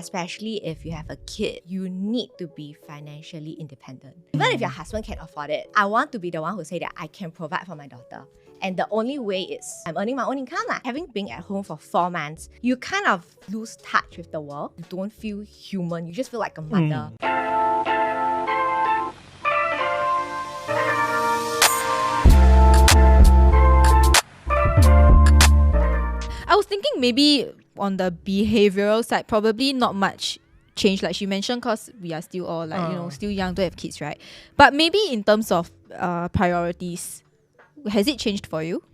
especially if you have a kid, you need to be financially independent. Even if your husband can afford it, I want to be the one who say that I can provide for my daughter. And the only way is I'm earning my own income. Having been at home for 4 months, you kind of lose touch with the world. You don't feel human. You just feel like a mother. I was thinking maybe on the behavioral side, probably not much change, like she mentioned, because we are still all still young, don't have kids, right? But maybe in terms of priorities, has it changed for you?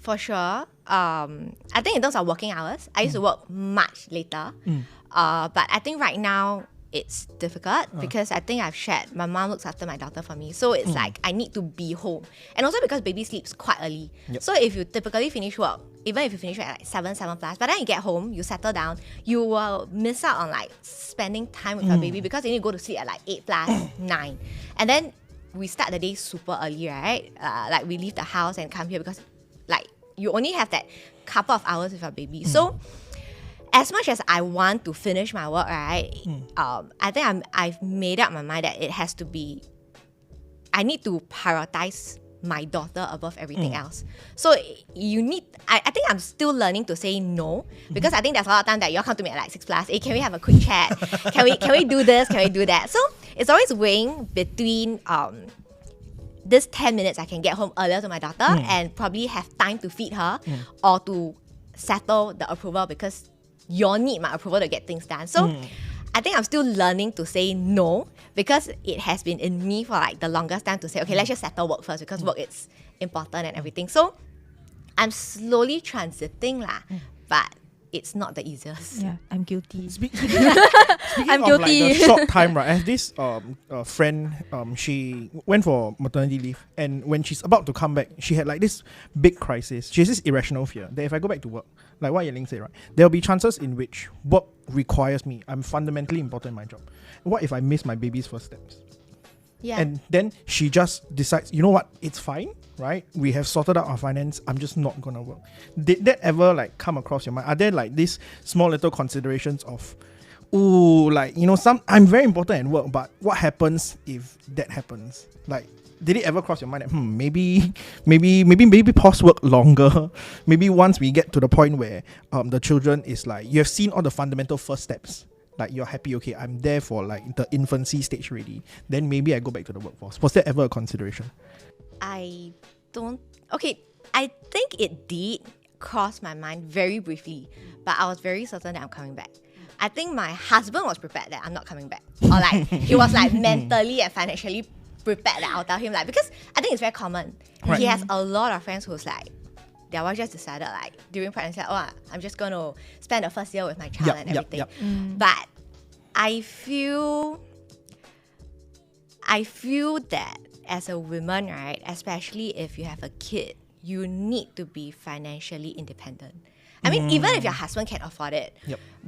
For sure. I think in terms of working hours, I used to work much later. But I think right now it's difficult because I think I've shared my mom looks after my daughter for me. So it's like I need to be home. And also because baby sleeps quite early. Yep. So if you typically finish work, even if you finish work at like 7 plus, but then you get home, you settle down, you will miss out on like spending time with your baby because you need to go to sleep at like 8 plus, 9. And then we start the day super early, right? Like we leave the house and come here because like you only have that couple of hours with your baby. So as much as I want to finish my work, right, I think I've made up my mind that it has to be, I need to prioritize my daughter above everything else. So you need, I think I'm still learning to say no, because I think there's a lot of time that y'all come to me at like 6 plus, hey, can we have a quick chat? Can we do this? Can we do that? So it's always weighing between this 10 minutes I can get home earlier to my daughter and probably have time to feed her or to settle the approval because you all need my approval to get things done. So I think I'm still learning to say no because it has been in me for like the longest time to say, okay, let's just settle work first because work is important and everything. So I'm slowly transiting but it's not the easiest. Yeah, I'm guilty. Speaking I'm of guilty. like the short time, right? I have this friend, she went for maternity leave, and when she's about to come back, she had like this big crisis. She has this irrational fear that if I go back to work, like what Yeling said, right, there'll be chances in which work requires me. I'm fundamentally important in my job. What if I miss my baby's first steps? Yeah. And then she just decides, you know what, it's fine, right? We have sorted out our finance. I'm just not gonna work. Did that ever like come across your mind? Are there like these small little considerations of, I'm very important at work, but what happens if that happens? Like, did it ever cross your mind that maybe pause work longer? Maybe once we get to the point where the children is like, you have seen all the fundamental first steps. Like you're happy, okay, I'm there for like the infancy stage already. Then maybe I go back to the workforce. Was that ever a consideration? I think it did cross my mind very briefly, but I was very certain that I'm coming back. I think my husband was prepared that I'm not coming back. Or like, he was like mentally and financially prepared that I'll tell him, like, because I think it's very common. Right. He has a lot of friends who's like, their wife just decided like during pregnancy, I'm just going to spend the first year with my child and everything. But I feel that as a woman, right, especially if you have a kid, you need to be financially independent. I mean, even if your husband can afford it,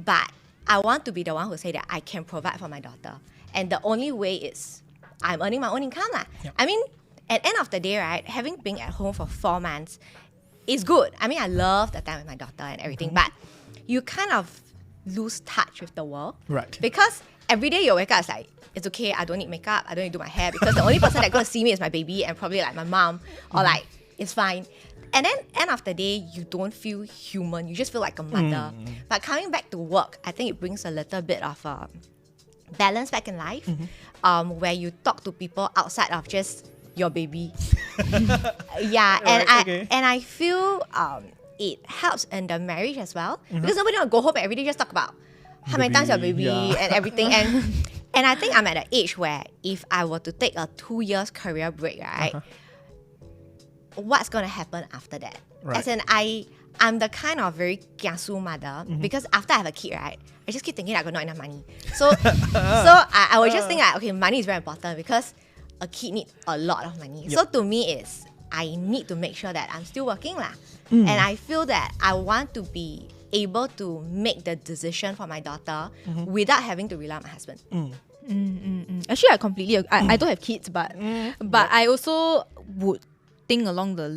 but I want to be the one who say that I can provide for my daughter. And the only way is I'm earning my own income. I mean, at the end of the day, right, having been at home for 4 months is good. I mean, I love the time with my daughter and everything, but you kind of lose touch with the world. Right. Because every day you wake up, it's like, it's okay, I don't need makeup, I don't need to do my hair, because the only person that's going to see me is my baby and probably like my mom, or like, it's fine. And then end of the day, you don't feel human, you just feel like a mother. But coming back to work, I think it brings a little bit of balance back in life, where you talk to people outside of just your baby. And I feel it helps in the marriage as well, because nobody will go home and every day just talk about how many times your baby and everything. And I think I'm at an age where if I were to take a 2 years career break, right, what's going to happen after that? Right. As in, I'm the kind of very kiasu mother, because after I have a kid, right, I just keep thinking I got not enough money. So I would just think like, okay, money is very important because a kid needs a lot of money. So to me, I need to make sure that I'm still working and I feel that I want to be able to make the decision for my daughter without having to rely on my husband. Actually, I completely agree. I don't have kids, but I also would think along the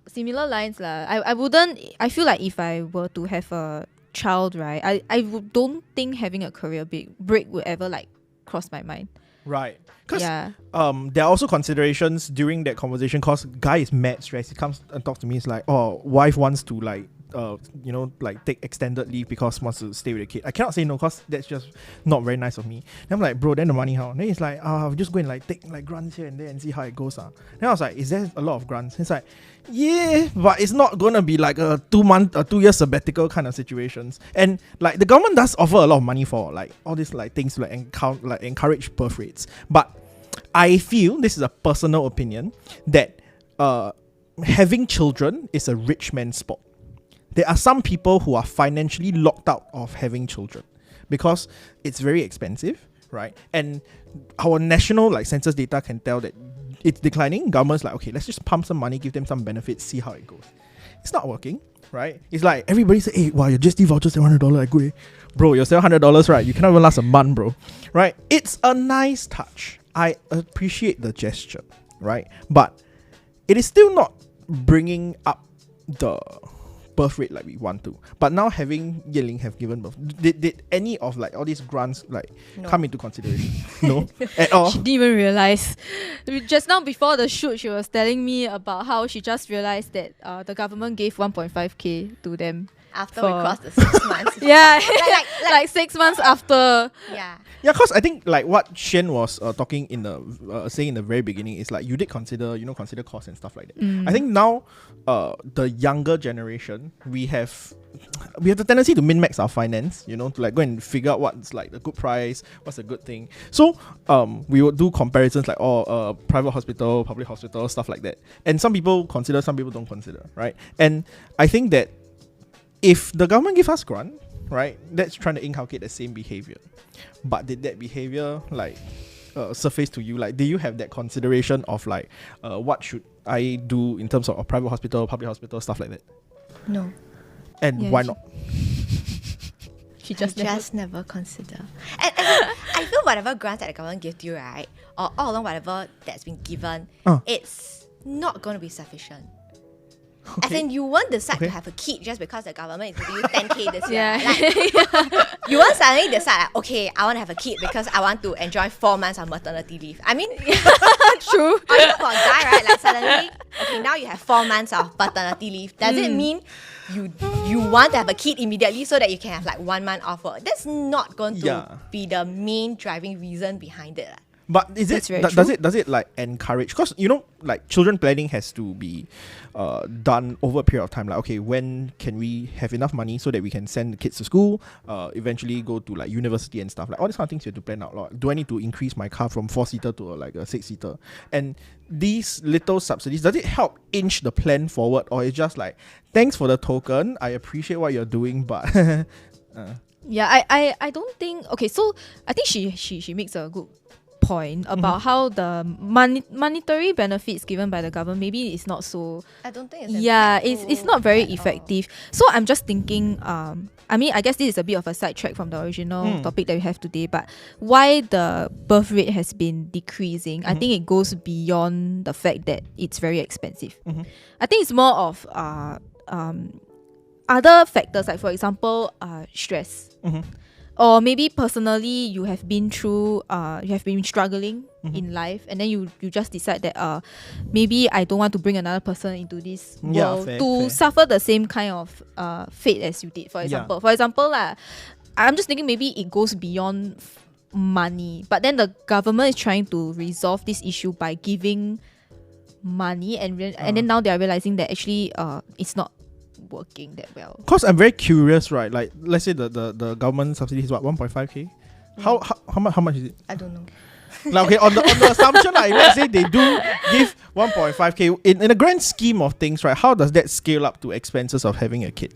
similar lines. I feel like if I were to have a child, right, don't think having a career break would ever like cross my mind. Right. Because Yeah. there are also considerations during that conversation, because guy is mad stressed. He comes and talks to me. It's like, oh, wife wants to like, like take extended leave because wants to stay with the kid. I cannot say no because that's just not very nice of me. Then I'm like, bro, then the money how? Then he's like, I'll just go and like take like grants here and there and see how it goes. Then I was like, is there a lot of grants? It's like, yeah, but it's not gonna be like a 2-year sabbatical kind of situations. And like the government does offer a lot of money for like all these like things to like encourage birth rates. But I feel, this is a personal opinion, that having children is a rich man's sport. There are some people who are financially locked out of having children because it's very expensive, right? And our national like census data can tell that it's declining. Government's like, okay, let's just pump some money, give them some benefits, see how it goes. It's not working, right? It's like everybody say, hey, wow, your GST voucher $700, like good. Bro, your $700, right? You cannot even last a month, bro. Right? It's a nice touch. I appreciate the gesture, right? But it is still not bringing up the birth rate like we want to. But now having Yeling have given birth, did any of like all these grants like come into consideration? No, at all. She didn't even realize. Just now before the shoot, she was telling me about how she just realized that the government gave 1.5k to them after we crossed the 6 months. Yeah, like 6 months after. Yeah. Yeah, because I think like what Shen was talking in the saying in the very beginning is like you did consider costs and stuff like that. I think now the younger generation, we have the tendency to min-max our finance, to like go and figure out what's like the good price, what's a good thing. So we would do comparisons like private hospital, public hospital, stuff like that. And some people consider, some people don't consider, right? And I think that if the government give us grant, right, that's trying to inculcate the same behavior. But did that behavior like surface to you? Like, do you have that consideration of like what should I do in terms of a private hospital, public hospital, stuff like that? No. And why not? She just never consider. And I feel whatever grants that the government gives you, right, or all along whatever that's been given, it's not going to be sufficient. Okay. As in, you won't decide to have a kid just because the government is giving you 10k this year. Yeah. Like, you won't suddenly decide, like, okay, I want to have a kid because I want to enjoy 4 months of maternity leave. I mean, True. or even for a guy, right? Like suddenly, okay, now you have 4 months of paternity leave. Does it mean you want to have a kid immediately so that you can have like 1 month off work? That's not going to be the main driving reason behind it. But is it does it like encourage? Because like children planning has to be done over a period of time. Like, okay, when can we have enough money so that we can send the kids to school, eventually go to like university and stuff, like all these kind of things you have to plan out. Like, do I need to increase my car from 4-seater to like a 6-seater? And these little subsidies, does it help inch the plan forward, or it's just like, thanks for the token, I appreciate what you're doing, but Yeah, I don't think. Okay, so I think she makes a good point about how the monetary benefits given by the government maybe is not so. I don't think it's it's not very effective. So I'm just thinking, I mean, I guess this is a bit of a sidetrack from the original topic that we have today, but why the birth rate has been decreasing, I think it goes beyond the fact that it's very expensive. I think it's more of other factors, like for example, stress. Or maybe personally you have been through you have been struggling in life, and then you just decide that maybe I don't want to bring another person into this world to suffer the same kind of fate as you did, for example. For example, I'm just thinking maybe it goes beyond money, but then the government is trying to resolve this issue by giving money, and then now they are realizing that actually it's not working that well. Because I'm very curious, right? Like, let's say the government subsidy is what, 1.5k? How much is it? I don't know. Like, okay, on the assumption, like, let's say they do give 1.5k in a grand scheme of things, right? How does that scale up to expenses of having a kid?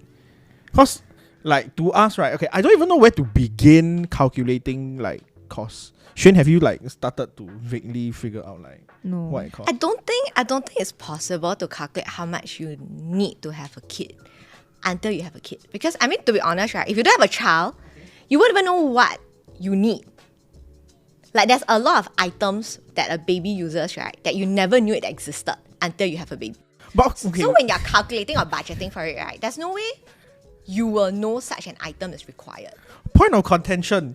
Because like to us, right? Okay, I don't even know where to begin calculating like costs. Shane, have you like started to vaguely figure out like what it costs? I don't think it's possible to calculate how much you need to have a kid until you have a kid. Because I mean, to be honest, right, if you don't have a child, you won't even know what you need. Like, there's a lot of items that a baby uses, right, that you never knew it existed until you have a baby. But, okay. So when you're calculating or budgeting for it, right, there's no way you will know such an item is required. Point of contention.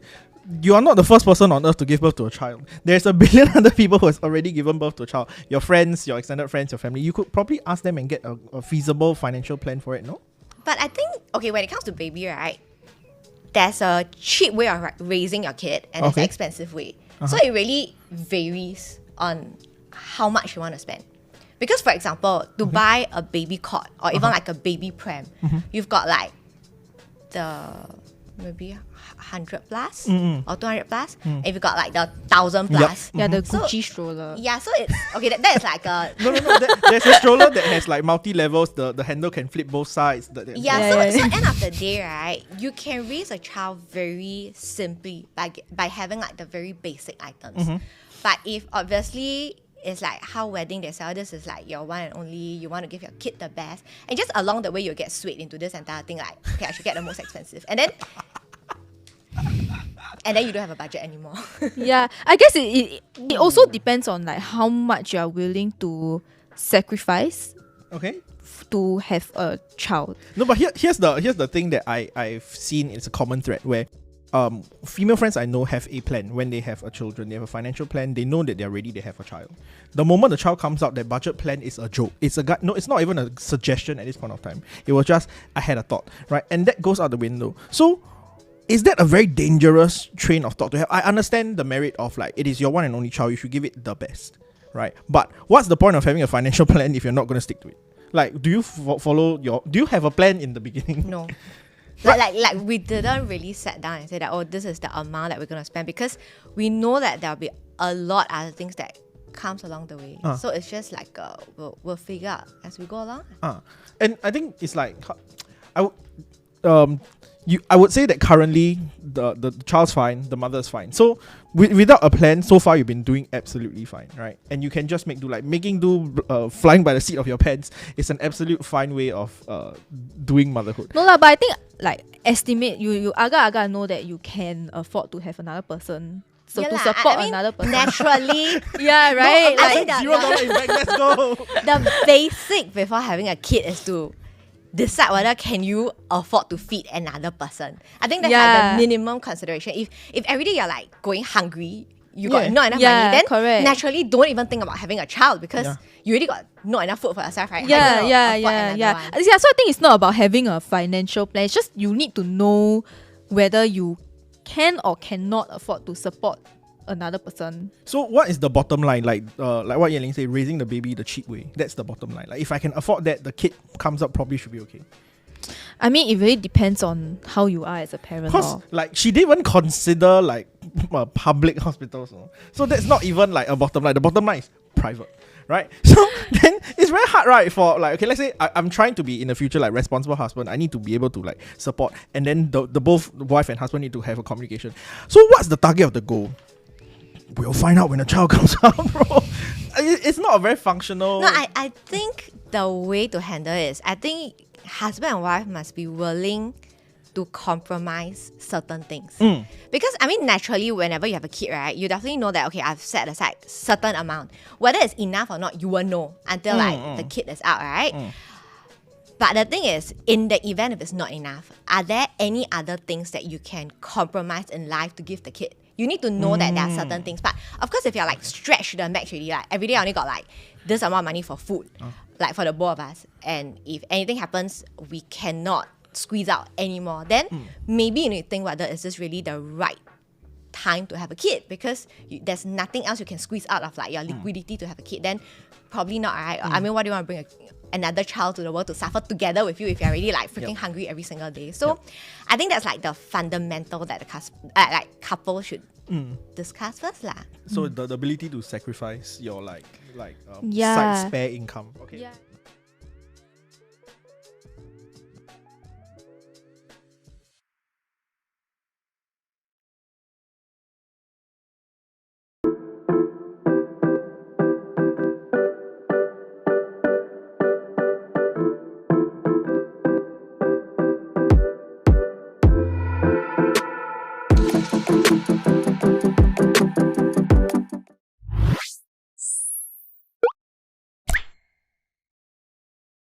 You are not the first person on earth to give birth to a child. There's a billion other people who has already given birth to a child. Your friends, your extended friends, your family. You could probably ask them and get a feasible financial plan for it, no? But I think, okay, when it comes to baby, right, there's a cheap way of raising your kid and there's an expensive way. So it really varies on how much you want to spend. Because, for example, to buy a baby cot or even like a baby pram, you've got like the maybe 100 plus or 200 plus. If you've got like the 1,000 plus. Yeah, the Gucci stroller. Yeah, so it's okay. That is like a No. There's a stroller that has like multi levels. The handle can flip both sides. So end of the day, right, you can raise a child very simply by having like the very basic items. But if obviously it's like how wedding they sell, this is like your one and only, you want to give your kid the best, and just along the way you'll get swayed into this entire thing like, okay, I should get the most expensive, and then you don't have a budget anymore. Yeah, I guess it also depends on like how much you are willing to sacrifice to have a child. No, but here's the thing that I've seen. It's a common thread where female friends I know have a plan. When they have a children, they have a financial plan. They know that they're ready, they have a child. The moment the child comes out, their budget plan is a joke. It's not even a suggestion at this point of time. It was just, I had a thought, right? And that goes out the window. So is that a very dangerous train of thought to have? I understand the merit of like, it is your one and only child, you should give it the best, right? But what's the point of having a financial plan if you're not going to stick to it? Like, do you do you have a plan in the beginning? No. Like we didn't really sit down and say that, oh, this is the amount that we're going to spend, because we know that there'll be a lot of other things that comes along the way. So it's just like we'll figure out as we go along. And I think it's like I would say that currently the child's fine, the mother's fine. So without a plan, so far you've been doing absolutely fine, right? And you can just make do. Like making do, flying by the seat of your pants is an absolute fine way of doing motherhood. No lah, but I think like estimate you aga know that you can afford to have another person. So to support another person. Naturally. Yeah, right. No, I like, think $0 invest, let's go. the basic before having a kid is to decide whether can you afford to feed another person. I think that's like the minimum consideration. If every day you're like going hungry, you got not enough money, then naturally don't even think about having a child, because you already got not enough food for yourself, right? Yeah. So I think it's not about having a financial plan. It's just you need to know whether you can or cannot afford to support another person. So what is the bottom line? Like what Yan Ling said, raising the baby the cheap way. That's the bottom line. Like if I can afford that, the kid comes up probably should be okay. I mean, it really depends on how you are as a parent. Because like she didn't even consider like public hospitals. So that's not even like a bottom line. The bottom line is private, right? So then it's very hard, right? For like, okay, let's say I'm trying to be in the future like responsible husband. I need to be able to like support, and then the both wife and husband need to have a communication. So what's the target of the goal? We'll find out when the child comes out, bro. It's not a very functional. No, I think the way to handle it is, I think husband and wife must be willing to compromise certain things. Because I mean, naturally, whenever you have a kid, right, you definitely know that, okay, I've set aside certain amount. Whether it's enough or not, you will know until like the kid is out, right? But the thing is, in the event if it's not enough, are there any other things that you can compromise in life to give the kid? You need to know that there are certain things. But of course, if you're like stretched to the max already, like every day I only got like this amount of money for food, like for the both of us, and if anything happens, we cannot squeeze out anymore, then maybe you need to think whether is this really the right time to have a kid, because there's nothing else you can squeeze out of like your liquidity to have a kid, then probably not, right? I mean, what do you want to bring another child to the world to suffer together with you if you're already like freaking hungry every single day? So I think that's like the fundamental that the couple should discuss first lah. So the ability to sacrifice your side spare income. Okay. Yeah.